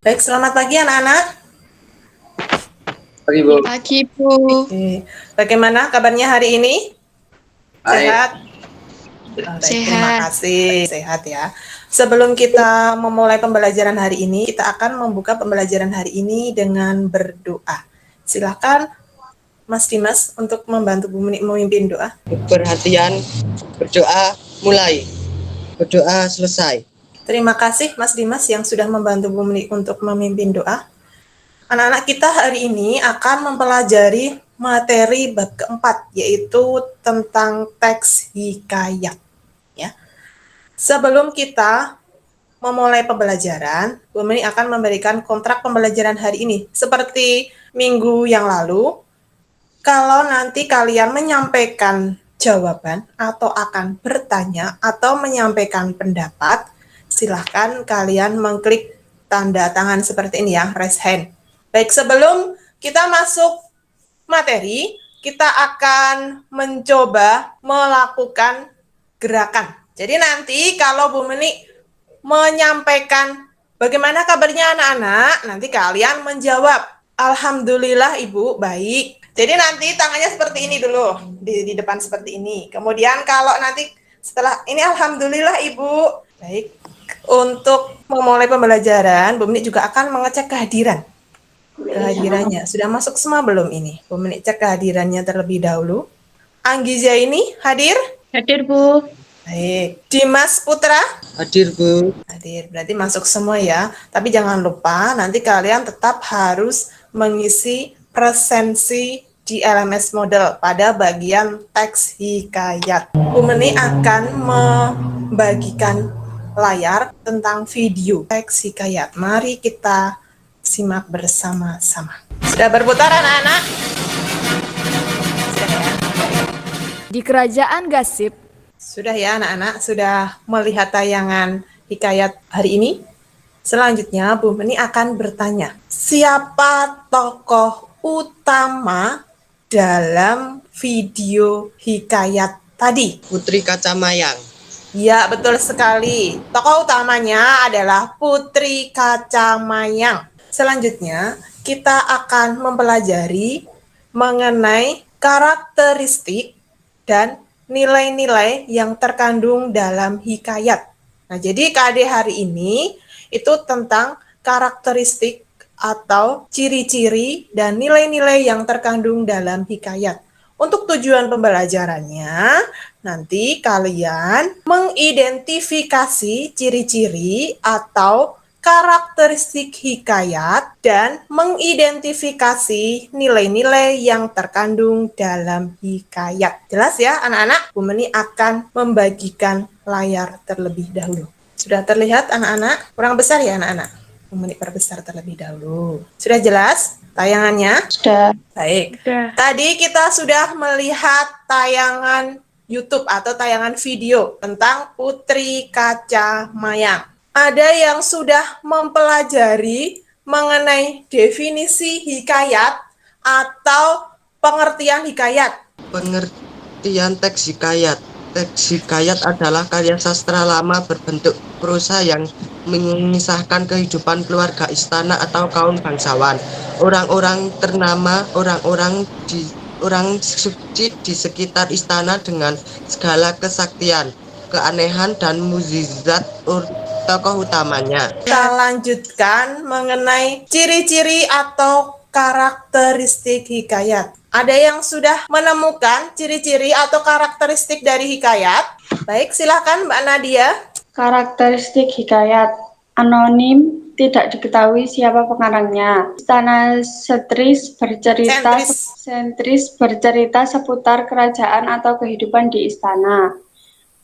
Baik, selamat pagi anak-anak. Pagi, Bu. Pagi, Bu. Oke. Bagaimana kabarnya hari ini? Baik. Sehat? Baik, terima Sehat. kasih. Sehat ya. Sebelum kita memulai pembelajaran hari ini, kita akan membuka pembelajaran hari ini dengan berdoa. Silakan Mas Dimas untuk membantu Bu Muni memimpin doa. Perhatian, berdoa mulai. Berdoa selesai. Terima kasih Mas Dimas yang sudah membantu Bu Muni untuk memimpin doa. Anak-anak kita hari ini akan mempelajari materi bab keempat, yaitu tentang teks hikayat. Ya. Sebelum kita memulai pembelajaran, Bu Meni akan memberikan kontrak pembelajaran hari ini. Seperti minggu yang lalu, kalau nanti kalian menyampaikan jawaban atau akan bertanya atau menyampaikan pendapat, silahkan kalian mengklik tanda tangan seperti ini ya, raise hand. Baik, sebelum kita masuk materi, kita akan mencoba melakukan gerakan. Jadi nanti kalau Bu Meni menyampaikan bagaimana kabarnya anak-anak, nanti kalian menjawab, Alhamdulillah Ibu, baik. Jadi nanti tangannya seperti ini dulu, di depan seperti ini. Kemudian kalau nanti setelah ini Alhamdulillah Ibu, baik. Untuk memulai pembelajaran, Bu Meni juga akan mengecek kehadirannya. Sudah masuk semua belum ini? Bu Meni cek kehadirannya terlebih dahulu. Anggi Zaini hadir? Hadir, Bu. Baik. Dimas Putra? Hadir, Bu. Hadir. Berarti masuk semua ya. Tapi jangan lupa nanti kalian tetap harus mengisi presensi di LMS Model pada bagian teks hikayat. Bu Meni akan membagikan layar tentang video teks hikayat. Mari kita simak bersama-sama. Sudah berputar anak-anak? Sudah ya? Di Kerajaan Gasip. Sudah ya anak-anak? Sudah melihat tayangan hikayat hari ini? Selanjutnya Bu Meni akan bertanya, siapa tokoh utama dalam video hikayat tadi? Putri Kacamayang. Ya, betul sekali. Tokoh utamanya adalah Putri Kacamayang. Selanjutnya, kita akan mempelajari mengenai karakteristik dan nilai-nilai yang terkandung dalam hikayat. Nah, jadi KD hari ini itu tentang karakteristik atau ciri-ciri dan nilai-nilai yang terkandung dalam hikayat. Untuk tujuan pembelajarannya, nanti kalian mengidentifikasi ciri-ciri atau karakteristik hikayat dan mengidentifikasi nilai-nilai yang terkandung dalam hikayat. Jelas ya anak-anak? Bu Meni akan membagikan layar terlebih dahulu. Sudah terlihat anak-anak? Kurang besar ya anak-anak? Bu Meni perbesar terlebih dahulu. Sudah jelas tayangannya? Sudah. Baik. Sudah. Tadi kita sudah melihat tayangan YouTube atau tayangan video tentang Putri Kacamayang. Ada yang sudah mempelajari mengenai definisi hikayat atau pengertian hikayat. Pengertian teks hikayat. Teks hikayat adalah karya sastra lama berbentuk prosa yang mengisahkan kehidupan keluarga istana atau kaum bangsawan, orang-orang ternama, orang suci di sekitar istana dengan segala kesaktian, keanehan dan mukjizat tokoh utamanya. Kita lanjutkan mengenai ciri-ciri atau karakteristik hikayat. Ada yang sudah menemukan ciri-ciri atau karakteristik dari hikayat? Baik, silakan Mbak Nadia. Karakteristik hikayat. Anonim, tidak diketahui siapa pengarangnya. Istana sentris bercerita seputar kerajaan atau kehidupan di istana.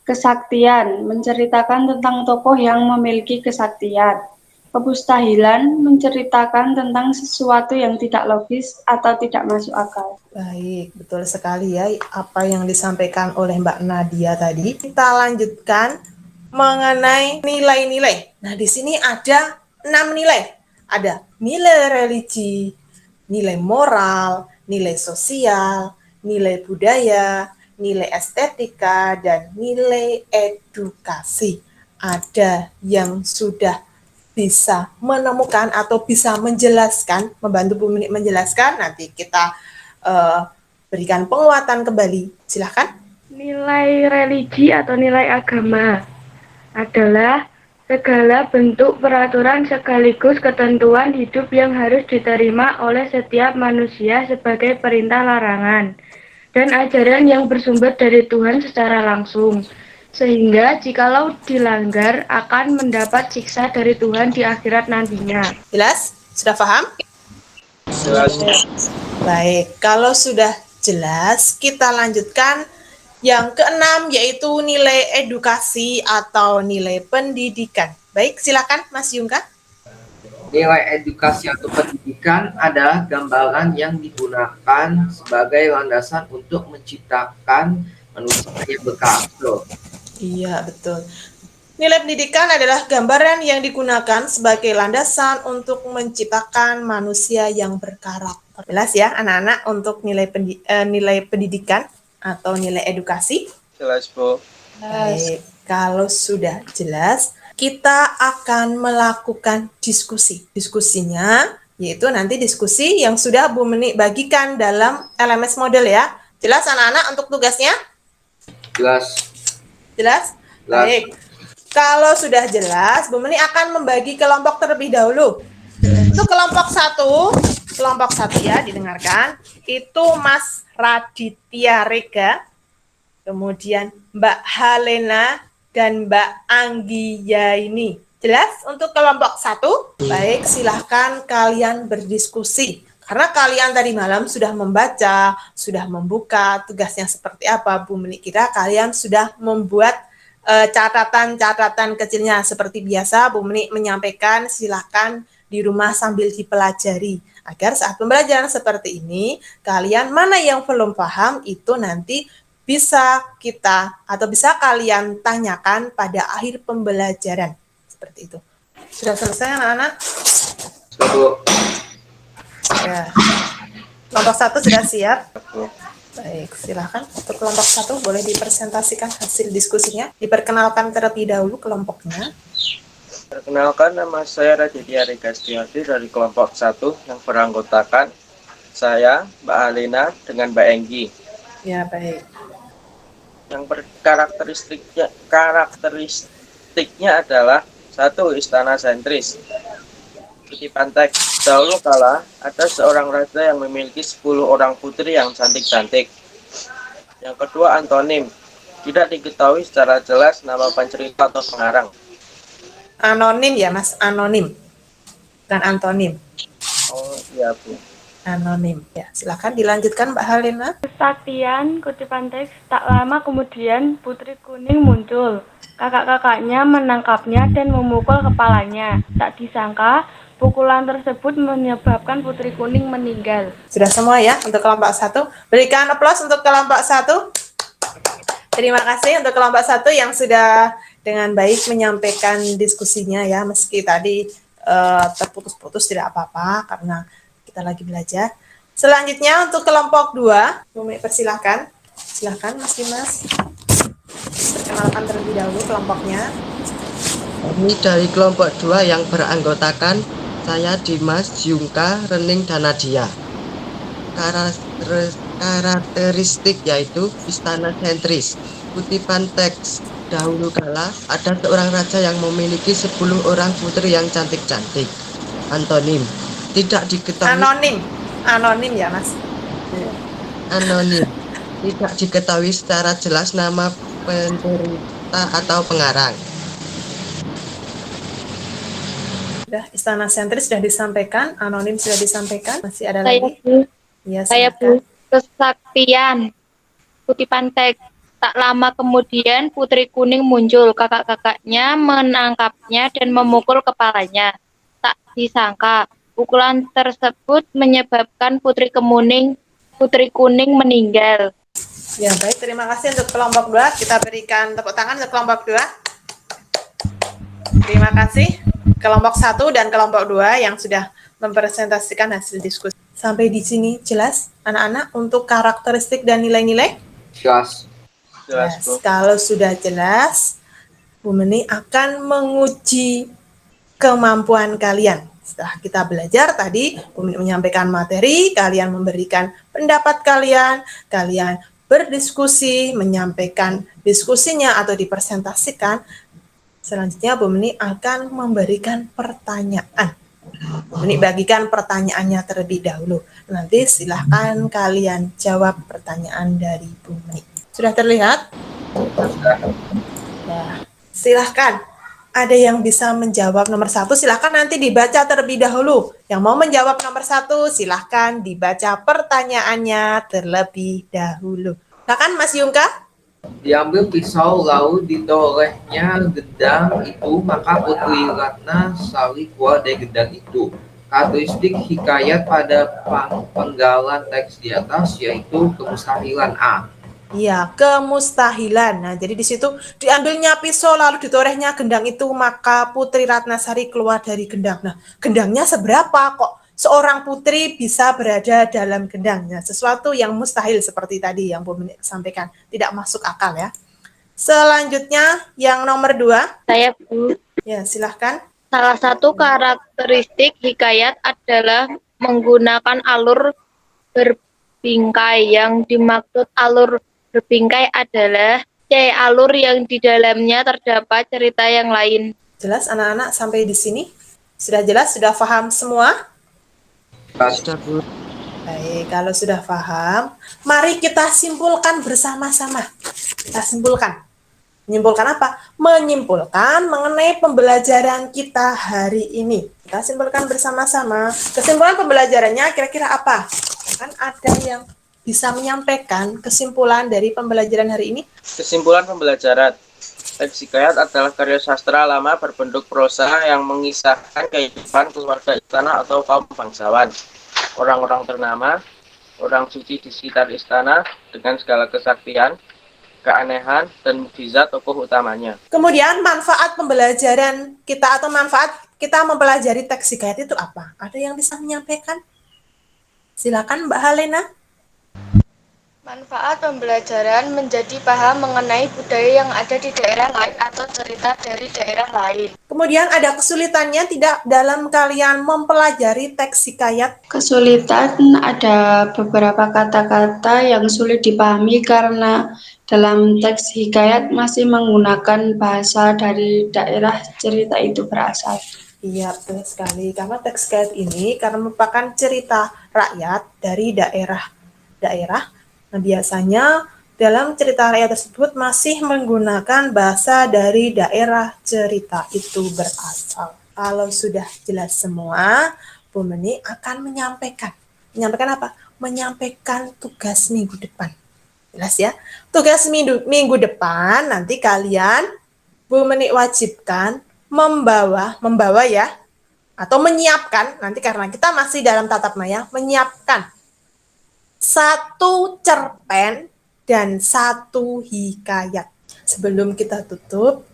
Kesaktian, menceritakan tentang tokoh yang memiliki kesaktian. Kemustahilan, menceritakan tentang sesuatu yang tidak logis atau tidak masuk akal. Baik, betul sekali ya apa yang disampaikan oleh Mbak Nadia tadi. Kita lanjutkan mengenai nilai-nilai. Nah, di sini ada 6 nilai. Ada nilai religi, nilai moral, nilai sosial, nilai budaya, nilai estetika, dan nilai edukasi. Ada yang sudah bisa menemukan atau bisa menjelaskan, membantu Bu Meni menjelaskan, nanti kita berikan penguatan kembali. Silahkan. Nilai religi atau nilai agama adalah segala bentuk peraturan sekaligus ketentuan hidup yang harus diterima oleh setiap manusia sebagai perintah larangan dan ajaran yang bersumber dari Tuhan secara langsung, sehingga jikalau dilanggar akan mendapat siksa dari Tuhan di akhirat nantinya. Jelas? Sudah paham? Jelas. Baik, kalau sudah jelas, kita lanjutkan yang keenam, yaitu nilai edukasi atau nilai pendidikan. Baik, silakan Mas Yungka. Nilai edukasi atau pendidikan adalah gambaran yang digunakan sebagai landasan untuk menciptakan manusia yang berkarakter. Iya, betul. Nilai pendidikan adalah gambaran yang digunakan sebagai landasan untuk menciptakan manusia yang berkarakter. Jelas ya anak-anak untuk nilai pendidikan atau nilai edukasi? Jelas, Bu. Baik, kalau sudah jelas, kita akan melakukan diskusi. Diskusinya yaitu nanti diskusi yang sudah Bu Meni bagikan dalam LMS model ya. Jelas anak-anak untuk tugasnya? Jelas. Jelas? Jelas. Baik. Kalau sudah jelas, Bu Meni akan membagi kelompok terlebih dahulu. Untuk kelompok satu ya, didengarkan. Itu Mas Raditya Rega, kemudian Mbak Halena, dan Mbak Anggi Yaini. Jelas untuk kelompok 1? Baik, silahkan kalian berdiskusi. Karena kalian tadi malam sudah membaca, sudah membuka tugasnya seperti apa, Bu Meni kira kalian sudah membuat catatan-catatan kecilnya seperti biasa. Bu Meni menyampaikan, silahkan di rumah sambil dipelajari agar saat pembelajaran seperti ini kalian mana yang belum paham itu nanti bisa kalian tanyakan pada akhir pembelajaran seperti itu. Sudah selesai anak-anak? Sudah. Ya. Kelompok 1 sudah siap? Baik, silakan untuk kelompok 1 boleh dipresentasikan hasil diskusinya. Diperkenalkan terlebih dahulu kelompoknya. Perkenalkan, nama saya Raditya Rega Setiadi dari kelompok 1 yang beranggotakan saya, Mbak Alina, dengan Mbak Enggi. Ya, baik. Yang karakteristiknya adalah 1. Istana sentris. Kutipan teks, dahulu kala ada seorang raja yang memiliki 10 orang putri yang cantik-cantik. Yang kedua, antonim. Tidak diketahui secara jelas nama pencerita atau pengarang. Anonim ya Mas, anonim. Bukan antonim. Oh iya, Bu. Anonim. Ya, silakan dilanjutkan Mbak Halena. Kesaktian, kutipan teks, tak lama kemudian Putri Kuning muncul. Kakak-kakaknya menangkapnya dan memukul kepalanya. Tak disangka, pukulan tersebut menyebabkan Putri Kuning meninggal. Sudah semua ya untuk kelompok 1. Berikan aplaus untuk kelompok 1. Terima kasih untuk kelompok 1 yang sudah dengan baik menyampaikan diskusinya ya, meski tadi terputus-putus tidak apa-apa karena kita lagi belajar. Selanjutnya untuk kelompok 2, Bu Meni persilahkan. Silakan Mas Dimas. Perkenalkan terlebih dahulu kelompoknya. Ini dari kelompok 2 yang beranggotakan saya Dimas, Yungka, Rening, dan Nadia. Karakteristik yaitu istana sentris. Kutipan teks, dahulu kala ada seorang raja yang memiliki 10 orang putri yang cantik-cantik. Antonim, tidak diketahui. Anonim ya Mas. Anonim, tidak diketahui secara jelas nama pencerita atau pengarang. Sudah, istana sentris sudah disampaikan, anonim sudah disampaikan. Masih ada Saya lagi? Bu, Ya, saya silakan. Bu, kesaktian. Kutipan teks, tak lama kemudian Putri Kuning muncul. Kakak-kakaknya menangkapnya dan memukul kepalanya. Tak disangka, pukulan tersebut menyebabkan Putri Kuning meninggal. Ya, baik. Terima kasih untuk kelompok 2. Kita berikan tepuk tangan untuk kelompok 2. Terima kasih kelompok 1 dan kelompok 2 yang sudah mempresentasikan hasil diskusi. Sampai di sini jelas anak-anak untuk karakteristik dan nilai-nilai? Jelas. Jelas, Bu. Kalau sudah jelas, Bu Meni akan menguji kemampuan kalian. Setelah kita belajar tadi, Bu Meni menyampaikan materi, kalian memberikan pendapat kalian, kalian berdiskusi, menyampaikan diskusinya atau dipresentasikan. Selanjutnya Bu Meni akan memberikan pertanyaan. Bu Meni bagikan pertanyaannya terlebih dahulu. Nanti silahkan kalian jawab pertanyaan dari Bu Meni. Sudah terlihat? Ya, silahkan. Ada yang bisa menjawab nomor 1, silahkan nanti dibaca terlebih dahulu. Yang mau menjawab nomor 1, silahkan dibaca pertanyaannya terlebih dahulu. Silahkan Mas Yungka. Diambil pisau lalu ditolehnya gendang itu, maka Putri Ratna salih keluar dari gendang itu. Karakteristik hikayat pada penggalan teks di atas yaitu kemustahilan A. Iya, kemustahilan. Nah, jadi di situ diambilnya pisau lalu ditorehnya gendang itu, maka Putri Ratnasari keluar dari gendang. Nah, gendangnya seberapa kok seorang putri bisa berada dalam gendangnya? Sesuatu yang mustahil seperti tadi yang Bu Meni sampaikan, tidak masuk akal ya. Selanjutnya yang nomor 2. Saya Bu. Ya, silahkan. Salah satu karakteristik hikayat adalah menggunakan alur berbingkai. Yang dimaksud alur berbingkai adalah alur yang di dalamnya terdapat cerita yang lain. Jelas anak-anak sampai di sini? Sudah jelas? Sudah paham semua? Sudah, Bu. Baik, kalau sudah paham, mari kita simpulkan bersama-sama. Kita simpulkan. Menyimpulkan apa? Menyimpulkan mengenai pembelajaran kita hari ini. Kita simpulkan bersama-sama. Kesimpulan pembelajarannya kira-kira apa? Kan ada yang bisa menyampaikan kesimpulan dari pembelajaran hari ini? Kesimpulan pembelajaran. Teks hikayat adalah karya sastra lama berbentuk prosa yang mengisahkan kehidupan keluarga istana atau kaum bangsawan, orang-orang ternama, orang suci di sekitar istana dengan segala kesaktian, keanehan, dan mukjizat tokoh utamanya. Kemudian manfaat pembelajaran kita atau manfaat kita mempelajari teks hikayat itu apa? Ada yang bisa menyampaikan? Silakan Mbak Halena. Manfaat pembelajaran menjadi paham mengenai budaya yang ada di daerah lain atau cerita dari daerah lain. Kemudian ada kesulitannya tidak dalam kalian mempelajari teks hikayat? Kesulitan ada beberapa kata-kata yang sulit dipahami karena dalam teks hikayat masih menggunakan bahasa dari daerah cerita itu berasal. Iya, betul sekali. Karena teks hikayat ini karena merupakan cerita rakyat dari daerah-daerah. Nah, biasanya dalam cerita rakyat tersebut masih menggunakan bahasa dari daerah cerita itu berasal. Kalau sudah jelas semua, Bu Meni akan menyampaikan. Menyampaikan apa? Menyampaikan tugas minggu depan. Jelas ya? Tugas minggu depan nanti kalian, Bu Meni wajibkan membawa ya, atau menyiapkan, nanti karena kita masih dalam tatap maya, menyiapkan 1 cerpen dan 1 hikayat. Sebelum kita tutup,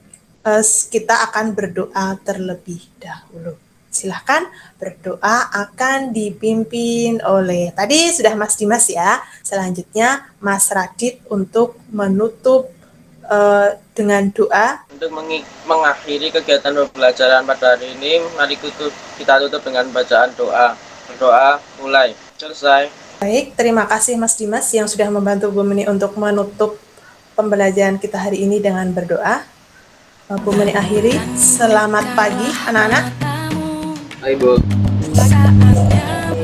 kita akan berdoa terlebih dahulu. Silahkan berdoa akan dipimpin oleh, tadi sudah Mas Dimas ya, selanjutnya Mas Radit untuk menutup dengan doa. Untuk mengakhiri kegiatan pembelajaran pada hari ini, mari kita tutup dengan bacaan doa. Berdoa mulai. Selesai. Baik, terima kasih Mas Dimas yang sudah membantu Bu Meni untuk menutup pembelajaran kita hari ini dengan berdoa. Bu Meni akhiri, selamat pagi anak-anak. Hai Bu. Baik.